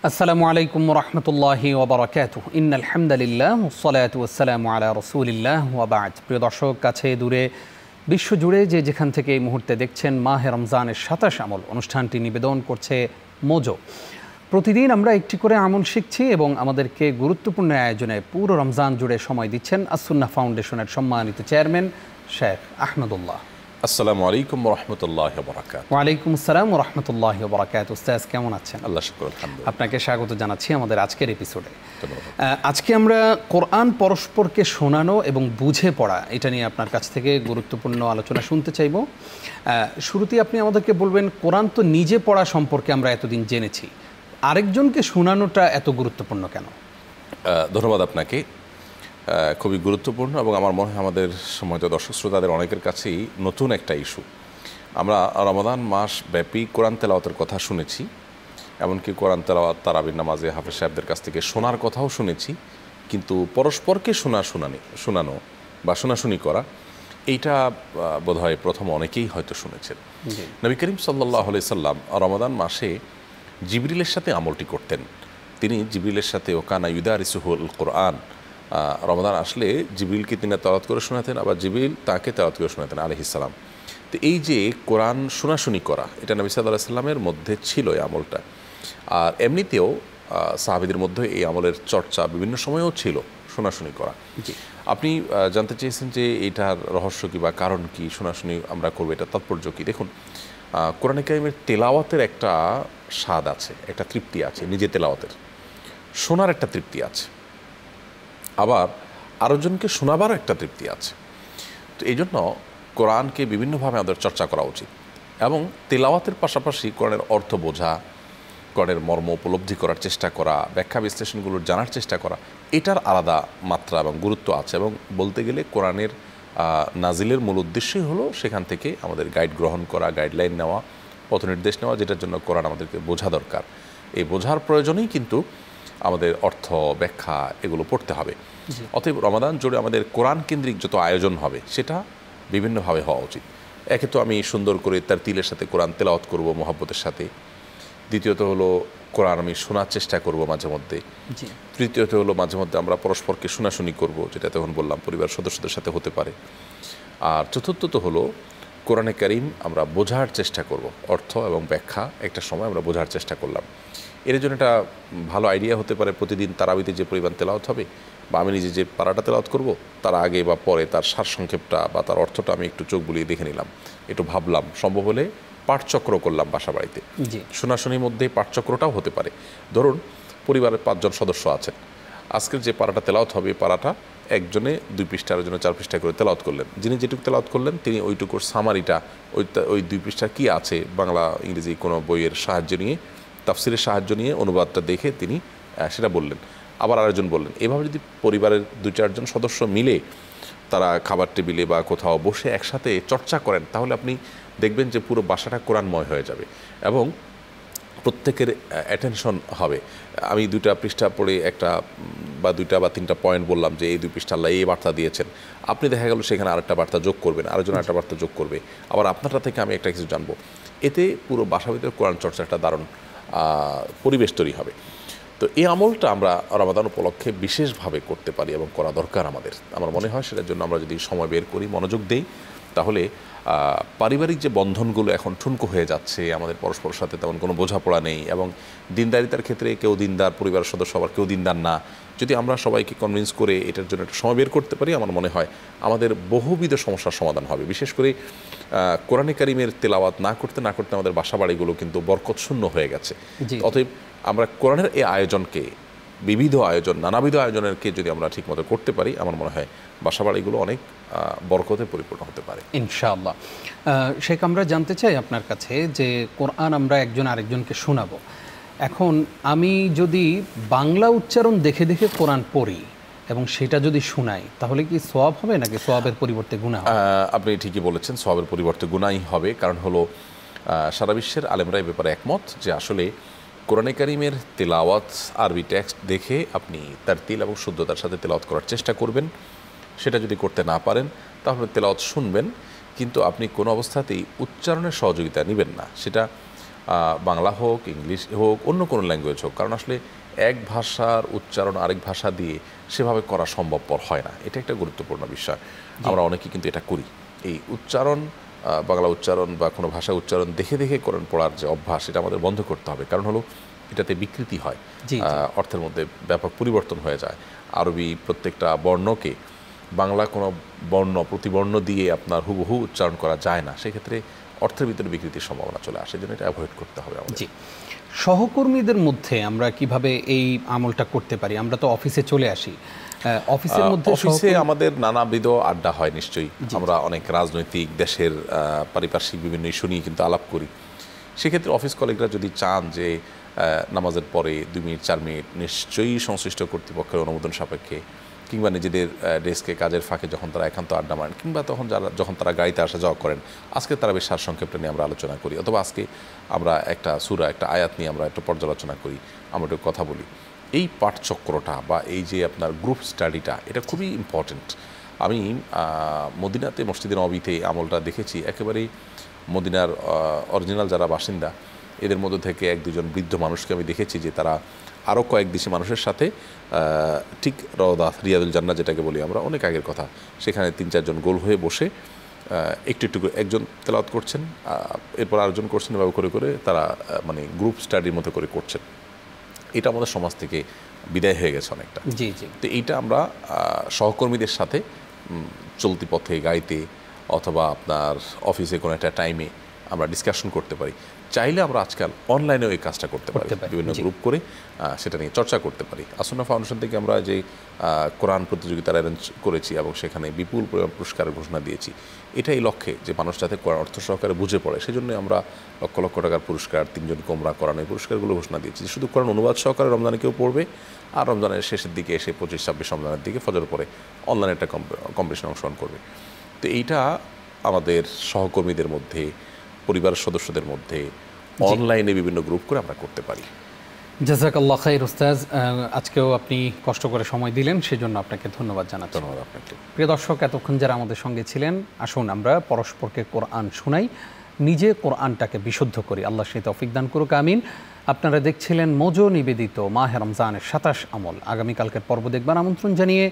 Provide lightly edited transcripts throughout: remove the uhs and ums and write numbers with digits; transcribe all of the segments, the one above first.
আসসালামু আলাইকুম রহমতুল্লাহি ওবরাকাতুহ। ইন্নাল হামদুলিল্লাহ ওয়াসসালাতু ওয়াসসালামু আলা রাসূলিল্লাহ ওয়া বা'দ। প্রিয় দর্শক, কাছে দূরে বিশ্বজুড়ে যে যেখান থেকে এই মুহূর্তে দেখছেন, মাহে রমজানের ২৭ আমল অনুষ্ঠানটি নিবেদন করছে মোজো। প্রতিদিন আমরা একটি করে আমল শিখছি এবং আমাদেরকে গুরুত্বপূর্ণ আয়োজনে পুরো রমজান জুড়ে সময় দিচ্ছেন আস-সুন্নাহ ফাউন্ডেশনের সম্মানিত চেয়ারম্যান শেখ আহমদুল্লাহ। আসসালামু আলাইকুম রহমতুল্লাহ বরাকাতুহু। ওয়ালাইকুম আসসালাম রহমতুল্লাহ বরাকাতুহু। উস্তাদ কেমন আছেন? আল্লাহ শুকর, আলহামদুলিল্লাহ। আপনাকে স্বাগত জানাচ্ছি আমাদের আজকের এপিসোডে। আজকে আমরা কোরআন পরস্পরকে শোনানো এবং বুঝে পড়া, এটা নিয়ে আপনার কাছ থেকে গুরুত্বপূর্ণ আলোচনা শুনতে চাইব। শুরুতেই আপনি আমাদেরকে বলবেন, কোরআন তো নিজে পড়া সম্পর্কে আমরা এতদিন জেনেছি, আরেকজনকে শোনানোটা এত গুরুত্বপূর্ণ কেন? ধন্যবাদ আপনাকে। খুবই গুরুত্বপূর্ণ এবং আমার মনে হয় আমাদের সম্মানিত দর্শক শ্রোতাদের অনেকের কাছেই নতুন একটা ইস্যু। আমরা রমাদান মাস ব্যাপী কোরআন তেলাওয়াতের কথা শুনেছি, এমনকি কোরআন তেলাওয়াত তারাবির নামাজে হাফেজ সাহেবদের কাছ থেকে শোনার কথাও শুনেছি, কিন্তু পরস্পরকে শোনানো বা শোনাশুনি করা, এইটা বোধহয় প্রথম অনেকেই হয়তো শুনেছেন। নবী করিম সাল্লাল্লাহু আলাইহি সাল্লাম রমাদান মাসে জিবরিলের সাথে আমলটি করতেন। তিনি জিবরিলের সাথে ওকানা ইউদারিসুহুল কোরআন, রমাদান আসলে জিবরিলকে তিনি তেলাওয়াত করে শোনাতেন, আবার জিবরিল তাকে তেলাওয়াত করে শোনাতেন আলাইহিস সালাম। তো এই যে কোরআন শোনাশুনি করা, এটা নবী সাল্লাল্লাহু আলাইহি সাল্লামের মধ্যে ছিল এই আমলটা। আর এমনিতেও সাহাবীদের মধ্যে এই আমলের চর্চা বিভিন্ন সময়েও ছিল, শোনাশুনি করা। আপনি জানতে চেয়েছেন যে এইটার রহস্য কী বা কারণ কী, শোনাশুনি আমরা করবো, এটা তাৎপর্য কী? দেখুন, কোরআনে কারিমের তেলাওয়াতের একটা স্বাদ আছে, একটা তৃপ্তি আছে, নিজে তেলাওয়াতের শোনার একটা তৃপ্তি আছে, আবার আরেকজনকে শোনাবারও একটা তৃপ্তি আছে। তো এই জন্য কোরআনকে বিভিন্নভাবে আমাদের চর্চা করা উচিত এবং তেলাওয়াতের পাশাপাশি কোরআনের অর্থ বোঝা, কোরআনের মর্ম উপলব্ধি করার চেষ্টা করা, ব্যাখ্যা বিশ্লেষণগুলোর জানার চেষ্টা করা, এটার আলাদা মাত্রা এবং গুরুত্ব আছে। এবং বলতে গেলে কোরআনের নাজিলের মূল উদ্দেশ্যই হলো সেখান থেকে আমাদের গাইড গ্রহণ করা, গাইডলাইন নেওয়া, পথনির্দেশ নেওয়া, যেটার জন্য কোরআন আমাদেরকে বোঝা দরকার। এই বোঝার প্রয়োজনেই কিন্তু আমাদের অর্থ ব্যাখ্যা এগুলো পড়তে হবে। অতএব রমাদান জুড়ে আমাদের কোরআন কেন্দ্রিক যত আয়োজন হবে সেটা বিভিন্নভাবে হওয়া উচিত। একে তো আমি সুন্দর করে তার তিলের সাথে কোরআন তেলাওয়াত করব মহব্বতের সাথে, দ্বিতীয়ত হলো কোরআন আমি শোনার চেষ্টা করব মাঝে মধ্যে, তৃতীয়ত হলো মাঝে মধ্যে আমরা পরস্পরকে শোনাশুনি করব, যেটা তখন বললাম পরিবার সদস্যদের সাথে হতে পারে, আর চতুর্থত হলো কোরআনে কারিম আমরা বোঝার চেষ্টা করব, অর্থ এবং ব্যাখ্যা একটা সময় আমরা বোঝার চেষ্টা করলাম। এর জন্য একটা ভালো আইডিয়া হতে পারে, প্রতিদিন তারাবিতে যে পরিমাণ তেলাওয়াত হবে বা আমি নিজে যে পারাটা তেলাওয়াত করব, তার আগে বা পরে তার সারসংক্ষেপটা বা তার অর্থটা আমি একটু চোখ বুলিয়ে দেখে নিলাম, একটু ভাবলাম, সম্ভব হলে পাঠচক্র করলাম বাসা বাড়িতে। শোনাশুনির মধ্যে পাঠচক্রটাও হতে পারে। ধরুন পরিবারের 5 জন সদস্য আছেন, আজকের যে পারাটা তেলাওয়াত হবে এই পারাটা একজনে 2 পৃষ্ঠা, আরেকজনে 4 পৃষ্ঠা করে তেলাওয়াত করলেন। যিনি যেটুকু তেলাওয়াত করলেন তিনি ওইটুকুর সামারিটা, ওই 2 পৃষ্ঠা কী আছে বাংলা ইংরেজি কোনো বইয়ের সাহায্য নিয়ে, তাফসিরের সাহায্য নিয়ে অনুবাদটা দেখে তিনি সেটা বললেন, আবার আরেকজন বললেন। এভাবে যদি পরিবারের 2-4 জন সদস্য মিলে তারা খাবার টেবিলে বা কোথাও বসে একসাথে চর্চা করেন, তাহলে আপনি দেখবেন যে পুরো বাসাটা কোরআনময় হয়ে যাবে এবং প্রত্যেকের অ্যাটেনশন হবে। আমি 2টা পৃষ্ঠা পড়ে একটা বা 2টা বা 3টা পয়েন্ট বললাম যে এই 2 পৃষ্ঠা আল্লাহ এই বার্তা দিয়েছেন, আপনি দেখা গেল সেখানে আরেকটা বার্তা যোগ করবেন, আরেকজন আরেকটা বার্তা যোগ করবে, আবার আপনারটা থেকে আমি একটা কিছু জানবো। এতে পুরো বাসার ভিতরে কোরআন চর্চা একটা দারুণ পরিবেশ তৈরি হবে। তো এই আমলটা আমরা রমাদান উপলক্ষে বিশেষভাবে করতে পারি এবং করা দরকার আমাদের। আমার মনে হয় সেটার জন্য আমরা যদি সময় বের করি, মনোযোগ দেই, তাহলে পারিবারিক যে বন্ধনগুলো এখন ঠুনকো হয়ে যাচ্ছে, আমাদের পরস্পরের সাথে তেমন কোনো বোঝাপড়া নেই এবং দিনদারিতার ক্ষেত্রে কেউ দিনদার পরিবারের সদস্য, আবার কেউ দিনদার না, যদি আমরা সবাইকে কনভিন্স করে এটার জন্য একটা সময় বের করতে পারি, আমার মনে হয় আমাদের বহুবিধ সমস্যার সমাধান হবে। বিশেষ করে কোরআনে কারিমের তেলাওয়াত না করতে আমাদের বাসা বাড়িগুলো কিন্তু বরকতশূন্য হয়ে গেছে। অতএব আমরা কোরআনের এই আয়োজনকে, বিবিধ আয়োজন, নানাবিধ আয়োজনেরকে যদি আমরা ঠিকমতো করতে পারি, আমার মনে হয় বাসা বাড়িগুলো অনেক বরকতে পরিপূর্ণ হতে পারে ইনশাআল্লাহ। শেখ, আমরা জানতে চাই আপনার কাছে যে কোরআন আমরা একজন আরেকজনকে শোনাবো, এখন আমি যদি বাংলা উচ্চারণ দেখে দেখে কোরআন পড়ি এবং সেটা যদি শোনাই, তাহলে কি সওয়াব হবে নাকি সওয়াবের পরিবর্তে গুনাহ হবে? আপনি ঠিকই বলেছেন, সওয়াবের পরিবর্তে গুনাহই হবে। কারণ হলো সারা বিশ্বের আলেমরা এই ব্যাপারে একমত যে আসলে কোরআনে কারিমের তেলাওয়াত আরবি টেক্সট দেখে আপনি তার তিল এবং শুদ্ধতার সাথে তেলাওয়াত করার চেষ্টা করবেন। সেটা যদি করতে না পারেন তাহলে তেলাওয়াত শুনবেন, কিন্তু আপনি কোনো অবস্থাতেই উচ্চারণের সহযোগিতা নেবেন না। সেটা বাংলা হোক, ইংলিশ হোক, অন্য কোনো ল্যাঙ্গুয়েজ হোক, কারণ আসলে এক ভাষার উচ্চারণ আরেক ভাষা দিয়ে সেভাবে করা সম্ভবপর হয় না। এটা একটা গুরুত্বপূর্ণ বিষয়। আমরা অনেকেই কিন্তু এটা করি। এই উচ্চারণ, বাংলা উচ্চারণ বা কোনো ভাষা উচ্চারণ দেখে দেখে কোরআন পড়ার যে অভ্যাস, এটা আমাদের বন্ধ করতে হবে। কারণ হলো এটাতে বিকৃতি হয়, অর্থের মধ্যে ব্যাপক পরিবর্তন হয়ে যায়। আরবি প্রত্যেকটা বর্ণকে বাংলা কোনো বর্ণ প্রতিবর্ণ দিয়ে আপনার হুবহু উচ্চারণ করা যায় না, সেক্ষেত্রে অর্থের ভিতরে বিকৃতির সম্ভাবনা চলে আসে। জন্য এটা অ্যাভয়েড করতে হবে আমাদের। জি, সহকর্মীদের মধ্যে আমরা কিভাবে এই আমলটা করতে পারি? আমরা তো অফিসে চলে আসি, অফিসের মধ্যে অফিসে আমাদের নানাবিধ আড্ডা হয় নিশ্চয়ই। আমরা অনেক রাজনৈতিক, দেশের পারিপার্শ্বিক বিভিন্ন ইস্যু নিয়ে কিন্তু আলাপ করি। সেক্ষেত্রে অফিস কলিগরা যদি চান যে নামাজের পরে 2 মিনিট 4 মিনিট নিশ্চয়ই সংশ্লিষ্ট কর্তৃপক্ষের অনুমোদন সাপেক্ষে কিংবা নিজেদের ডেস্কে কাজের ফাঁকে যখন তারা একান্ত আড্ডা মারেন, কিংবা যখন তারা গাড়িতে আসা যাওয়া করেন, আজকে তারা বেশ সারসংক্ষেপটা নিয়ে আমরা আলোচনা করি, অথবা আজকে আমরা একটা সূরা, একটা আয়াত নিয়ে আমরা একটু পর্যালোচনা করি, আমরা একটু কথা বলি। এই পাঠচক্রটা বা এই যে আপনার গ্রুপ স্টাডিটা, এটা খুবই ইম্পর্টেন্ট। আমি মদিনাতে মসজিদে নববীতে আমলটা দেখেছি। একেবারেই মদিনার অরিজিনাল যারা বাসিন্দা, এদের মধ্যে থেকে 1-2 বৃদ্ধ মানুষকে আমি দেখেছি যে তারা আরও কয়েক দেশি মানুষের সাথে ঠিক রওদা রিয়াদুল জান্নাহ যেটাকে বলি আমরা, অনেক আগের কথা, সেখানে 3-4 জন গোল হয়ে বসে একটু একটু করে একজন তেলাওয়াত করছেন, এরপর আরেকজন করছেন, এভাবে করে করে তারা মানে গ্রুপ স্টাডির মতো করে করছেন। এটা আমাদের সমাজ থেকে বিদায় হয়ে গেছে অনেকটা। জি জি। তো এইটা আমরা সহকর্মীদের সাথে চলতি পথে, গাড়িতে, অথবা আপনার অফিসে কোনো একটা টাইমে আমরা ডিসকাশন করতে পারি। চাইলে আমরা আজকাল অনলাইনেও এই কাজটা করতে পারি, বিভিন্ন গ্রুপ করে সেটা নিয়ে চর্চা করতে পারি। আসন্না ফাউন্ডেশন থেকে আমরা যে কোরআন প্রতিযোগিতার অ্যারেঞ্জ করেছি এবং সেখানে বিপুল পরিমাণ পুরস্কারের ঘোষণা দিয়েছি, এটাই লক্ষ্যে যে মানুষ যাতে কোরআন অর্থ সহকারে বুঝে পড়ে, সেই জন্য আমরা লক্ষ লক্ষ টাকার পুরস্কার, 3 জন কোমরা কোরআন, এই পুরস্কারগুলো ঘোষণা দিয়েছি। শুধু কোরআন অনুবাদ সহকারে রমজানে কেউ পড়বে, আর রমজানের শেষের দিকে এসে 25-26 রমজানের দিকে ফজর পরে অনলাইনে একটা কম্পিটিশন অংশগ্রহণ করবে। তো এইটা আমাদের সহকর্মীদের মধ্যে, পরিবারের সদস্যদের মধ্যে অনলাইনে বিভিন্ন গ্রুপ করে আমরা করতে পারি। জাযাকাল্লাহ খাইর উস্তাজ, আজকেও আপনি কষ্ট করে সময় দিলেন, সেজন্য আপনাকে ধন্যবাদ জানাচ্ছি। ধন্যবাদ আপনাকে। প্রিয় দর্শক, এতক্ষণ যারা আমাদের সঙ্গে ছিলেন, আসুন আমরা পরস্পরকে কোরআন শোনাই, নিজে কোরআনটাকে বিশুদ্ধ করি। আল্লাহ সেই তৌফিক দান করুক, আমিন। আপনারা দেখছিলেন মোজো নিবেদিত মাহে রমজানের 27 আমল। আগামীকালকের পর্ব দেখবার আমন্ত্রণ জানিয়ে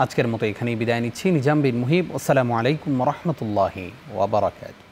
আজকের মতো এখানেই বিদায় নিচ্ছি। নিজাম বিন মুহিব। আসসালামু আলাইকুম ওয়া রাহমাতুল্লাহি ওয়া বারাকাতুহু।